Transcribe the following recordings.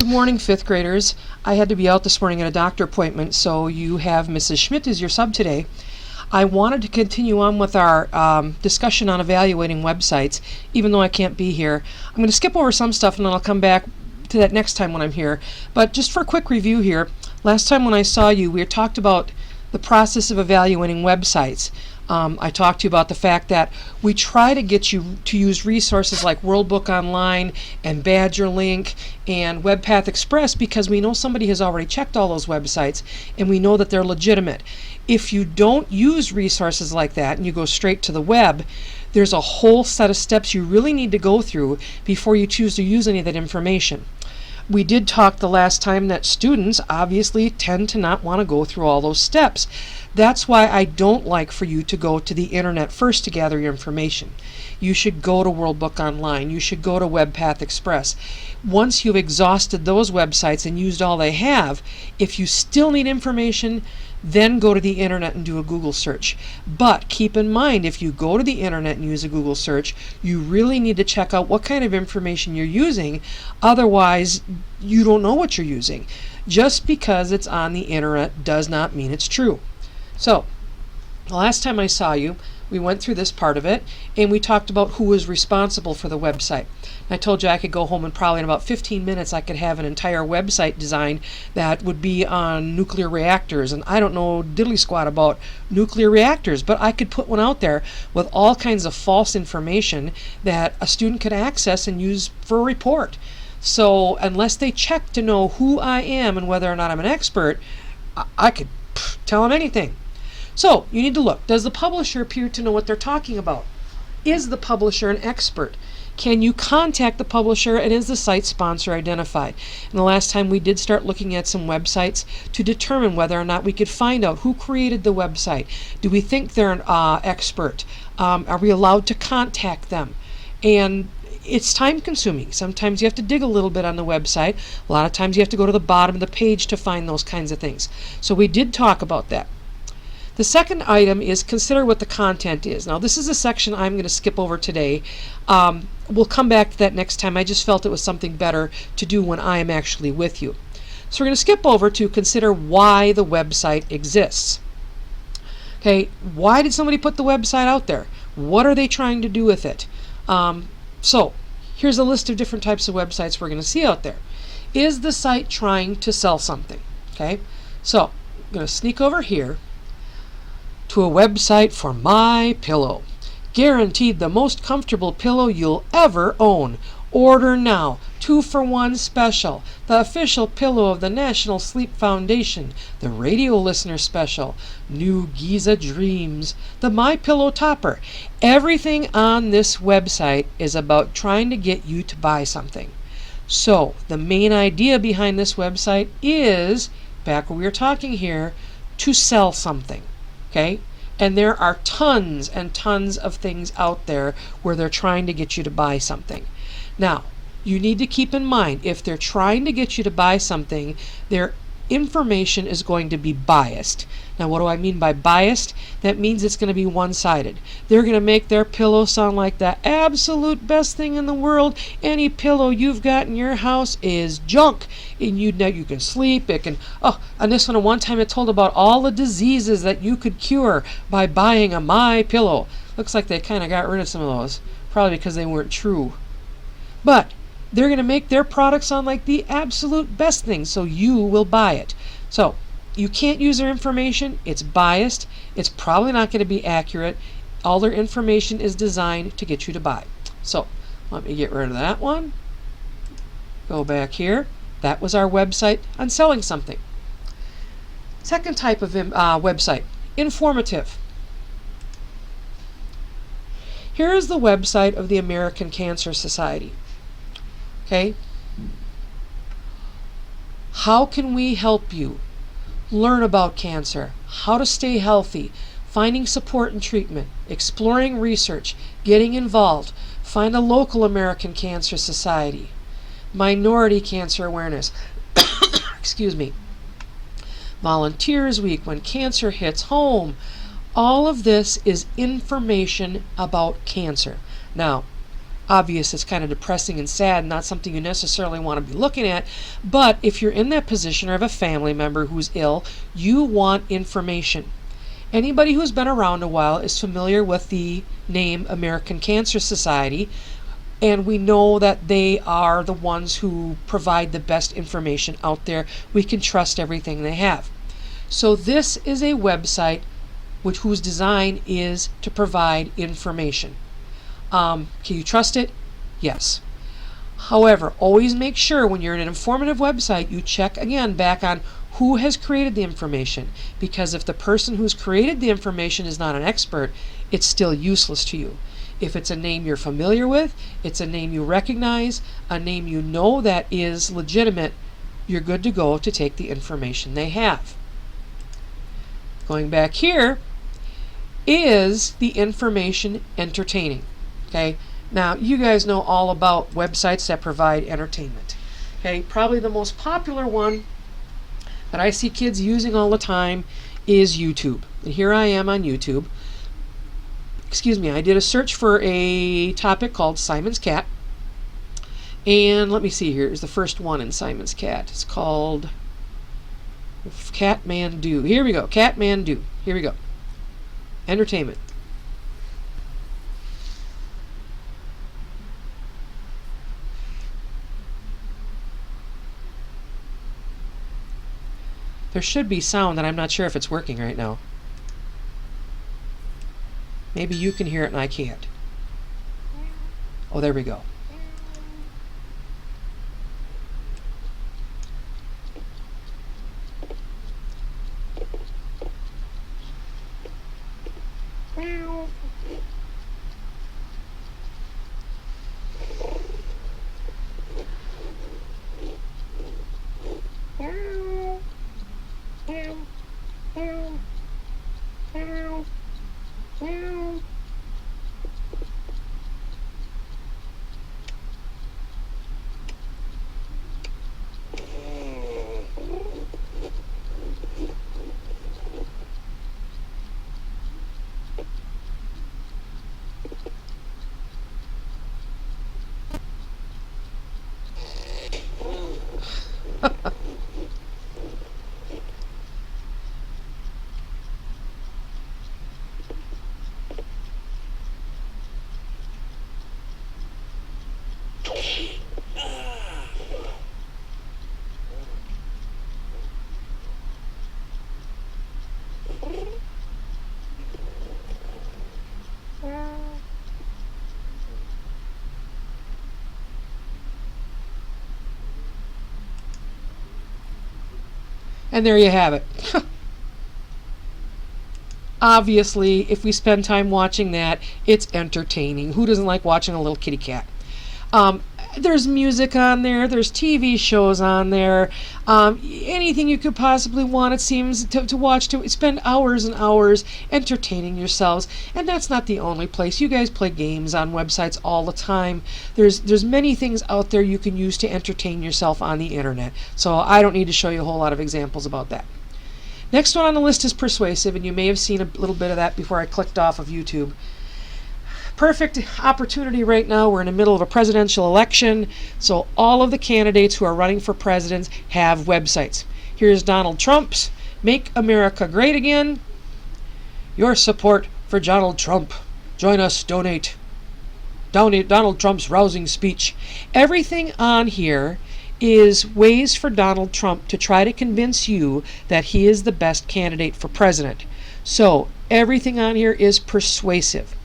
Good morning, fifth graders. I had to be out this morning at a doctor appointment, so you have Mrs. Schmidt as your sub today. I wanted to continue on with our discussion on evaluating websites, even though I can't be here. I'm going to skip over some stuff and then I'll come back to that next time when I'm here. But just for a quick review here, last time when I saw you, we had talked about the process of evaluating websites. I talked to you about the fact that we try to get you to use resources like World Book Online and BadgerLink and WebPath Express because we know somebody has already checked all those websites and we know that they're legitimate. If you don't use resources like that and you go straight to the web, there's a whole set of steps you really need to go through before you choose to use any of that information. We did talk the last time that students obviously tend to not want to go through all those steps. That's why I don't like for you to go to the internet first to gather your information. You should go to World Book Online. You should go to WebPath Express. Once you've exhausted those websites and used all they have, if you still need information, then go to the internet and do a Google search. But keep in mind, if you go to the internet and use a Google search, you really need to check out what kind of information you're using. Otherwise, you don't know what you're using. Just because it's on the internet does not mean it's true. So, the last time I saw you, we went through this part of it, and we talked about who was responsible for the website. I told you I could go home and probably in about 15 minutes I could have an entire website designed that would be on nuclear reactors. And I don't know diddly squat about nuclear reactors, but I could put one out there with all kinds of false information that a student could access and use for a report. So unless they check to know who I am and whether or not I'm an expert, I could tell them anything. So you need to look. Does the publisher appear to know what they're talking about? Is the publisher an expert? Can you contact the publisher, and is the site sponsor identified? And the last time we did start looking at some websites to determine whether or not we could find out who created the website. Do we think they're an expert? Are we allowed to contact them? And it's time consuming. Sometimes you have to dig a little bit on the website. A lot of times you have to go to the bottom of the page to find those kinds of things. So we did talk about that. The second item is consider what the content is. Now this is a section I'm going to skip over today. We'll come back to that next time. I just felt it was something better to do when I am actually with you. So we're going to skip over to consider why the website exists. Okay, why did somebody put the website out there? What are they trying to do with it? So here's a list of different types of websites we're going to see out there. Is the site trying to sell something? Okay, so I'm going to sneak over here to a website for MyPillow. Guaranteed the most comfortable pillow you'll ever own. Order now. 2-for-1 special. The official pillow of the National Sleep Foundation. The radio listener special. New Giza Dreams. The MyPillow topper. Everything on this website is about trying to get you to buy something. So the main idea behind this website is, back where we were talking here, to sell something. Okay? And there are tons and tons of things out there where they're trying to get you to buy something. Now, you need to keep in mind, if they're trying to get you to buy something, their information is going to be biased. Now, what do I mean by biased? That means it's going to be one-sided. They're going to make their pillow sound like the absolute best thing in the world. Any pillow you've got in your house is junk. And you can sleep. It can. Oh, and this one time it told about all the diseases that you could cure by buying a MyPillow. Looks like they kind of got rid of some of those, probably because they weren't true. But they're going to make their product sound like the absolute best thing, so you will buy it. So you can't use their information. It's biased. It's probably not going to be accurate. All their information is designed to get you to buy. So let me get rid of that one. Go back here. That was our website on selling something. Second type of website, informative. Here is the website of the American Cancer Society. Okay? How can we help you learn about cancer, how to stay healthy, finding support and treatment, exploring research, getting involved, find a local American Cancer Society, minority cancer awareness, excuse me, Volunteers Week, when cancer hits home. All of this is information about cancer. Now, obvious it's kind of depressing and sad, not something you necessarily want to be looking at. But if you're in that position or have a family member who's ill, you want information. Anybody who's been around a while is familiar with the name American Cancer Society, and we know that they are the ones who provide the best information out there. We can trust everything they have. So this is a website whose design is to provide information. Can you trust it? Yes. However, always make sure when you're in an informative website, you check again back on who has created the information, because if the person who's created the information is not an expert, it's still useless to you. If it's a name you're familiar with, it's a name you recognize, a name you know that is legitimate, you're good to go to take the information they have. Going back here, is the information entertaining? Okay, now you guys know all about websites that provide entertainment. Okay, probably the most popular one that I see kids using all the time is YouTube. And here I am on YouTube. Excuse me, I did a search for a topic called Simon's Cat. And let me see here. Here's the first one in Simon's Cat. It's called Catmandu. Here we go. Catmandu. Here we go. Entertainment. There should be sound, and I'm not sure if it's working right now. Maybe you can hear it and I can't. Oh, there we go. And there you have it. Obviously, if we spend time watching that, it's entertaining. Who doesn't like watching a little kitty cat? There's music on there. There's TV shows on there. Anything you could possibly want, it seems, to watch, to spend hours and hours entertaining yourselves. And that's not the only place. You guys play games on websites all the time. There's many things out there you can use to entertain yourself on the internet. So I don't need to show you a whole lot of examples about that. Next one on the list is persuasive, and you may have seen a little bit of that before I clicked off of YouTube. Perfect opportunity right now. We're in the middle of a presidential election, so all of the candidates who are running for presidents have websites. Here's Donald Trump's Make America Great Again. Your support for Donald Trump. Join us, donate. Donald Trump's rousing speech. Everything on here is ways for Donald Trump to try to convince you that he is the best candidate for president. So everything on here is persuasive.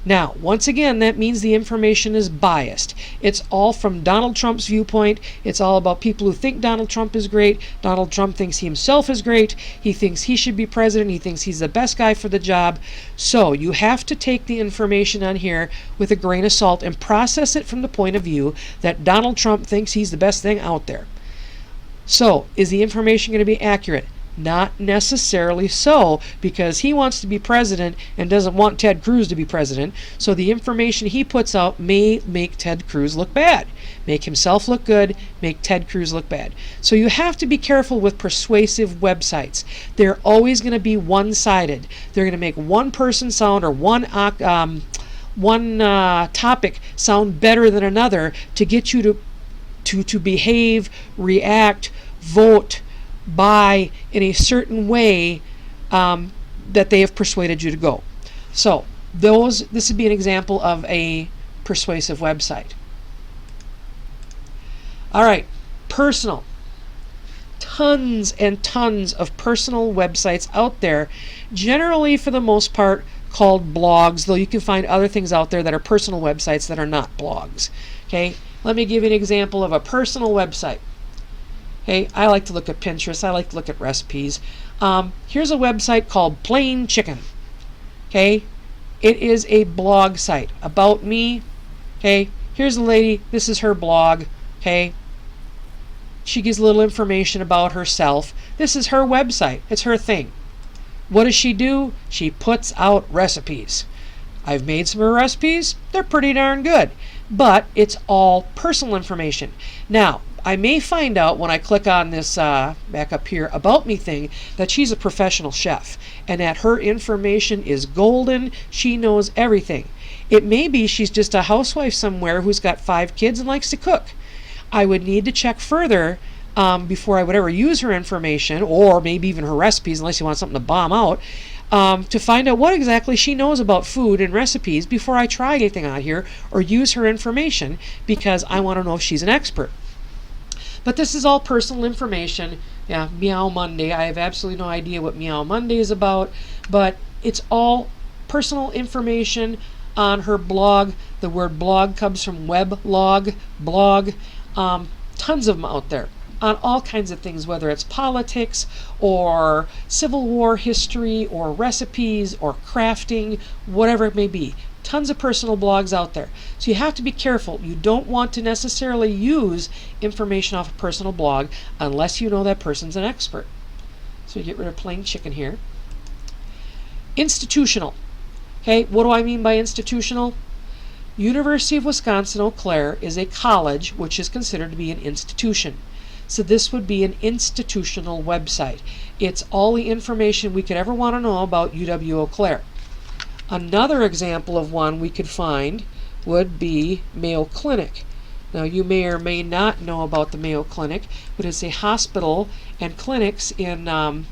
Now, once again, that means the information is biased. It's all from Donald Trump's viewpoint. It's all about people who think Donald Trump is great. Donald Trump thinks he himself is great. He thinks he should be president. He thinks he's the best guy for the job. So you have to take the information on here with a grain of salt and process it from the point of view that Donald Trump thinks he's the best thing out there. So, is the information going to be accurate? Not necessarily so, because he wants to be president and doesn't want Ted Cruz to be president. So the information he puts out may make Ted Cruz look bad, make himself look good, make Ted Cruz look bad. So you have to be careful with persuasive websites. They're always going to be one-sided. They're going to make one person sound, or one one topic sound better than another to get you to behave, react, vote, buy in a certain way that they have persuaded you to go. So this would be an example of a persuasive website. All right, personal. Tons and tons of personal websites out there, generally for the most part called blogs, though you can find other things out there that are personal websites that are not blogs. Okay, let me give you an example of a personal website. Okay, I like to look at Pinterest. I like to look at recipes. Here's a website called Plain Chicken. Okay, it is a blog site about me. Okay, here's a lady. This is her blog. Okay, she gives a little information about herself. This is her website. It's her thing. What does she do? She puts out recipes. I've made some of her recipes. They're pretty darn good. But it's all personal information. Now, I may find out when I click on this back up here about me thing that she's a professional chef and that her information is golden. She knows everything. It may be she's just a housewife somewhere who's got 5 kids and likes to cook. I would need to check further before I would ever use her information, or maybe even her recipes, unless you want something to bomb out, to find out what exactly she knows about food and recipes before I try anything out here or use her information, because I want to know if she's an expert. But this is all personal information. Yeah, Meow Monday. I have absolutely no idea what Meow Monday is about, but it's all personal information on her blog. The word blog comes from weblog, blog. Tons of them out there on all kinds of things, whether it's politics or Civil War history or recipes or crafting, whatever it may be. Tons of personal blogs out there. So you have to be careful. You don't want to necessarily use information off a personal blog unless you know that person's an expert. So you get rid of Plain Chicken here. Institutional. Okay, what do I mean by institutional? University of Wisconsin-Eau Claire is a college which is considered to be an institution. So this would be an institutional website. It's all the information we could ever want to know about UW-Eau Claire. Another example of one we could find would be Mayo Clinic. Now you may or may not know about the Mayo Clinic, but it's a hospital and clinics in, can't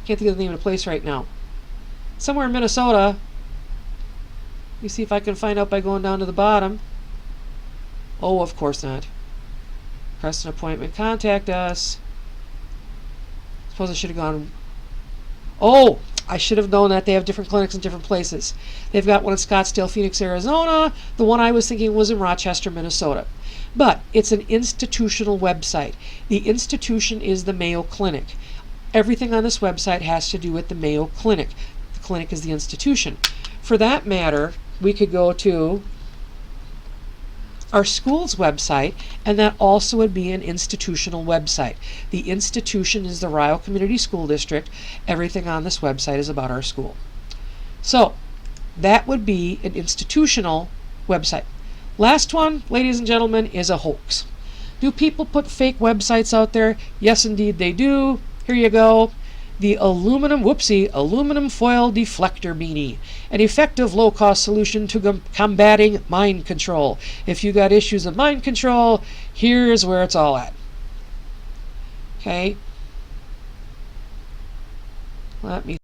think of the name of the place right now. Somewhere in Minnesota. Let me see if I can find out by going down to the bottom. Oh, of course not. Request an appointment. Contact us. Suppose I should have gone. Oh, I should have known that they have different clinics in different places. They've got one in Scottsdale, Phoenix, Arizona. The one I was thinking was in Rochester, Minnesota. But it's an institutional website. The institution is the Mayo Clinic. Everything on this website has to do with the Mayo Clinic. The clinic is the institution. For that matter, we could go to our school's website, and that also would be an institutional website. The institution is the Ryle Community School District. Everything on this website is about our school. So that would be an institutional website. Last one, ladies and gentlemen, is a hoax. Do people put fake websites out there? Yes, indeed they do. Here you go. The aluminum foil deflector beanie, an effective low-cost solution to combating mind control. If you got issues of mind control, here's where it's all at. Okay. Let me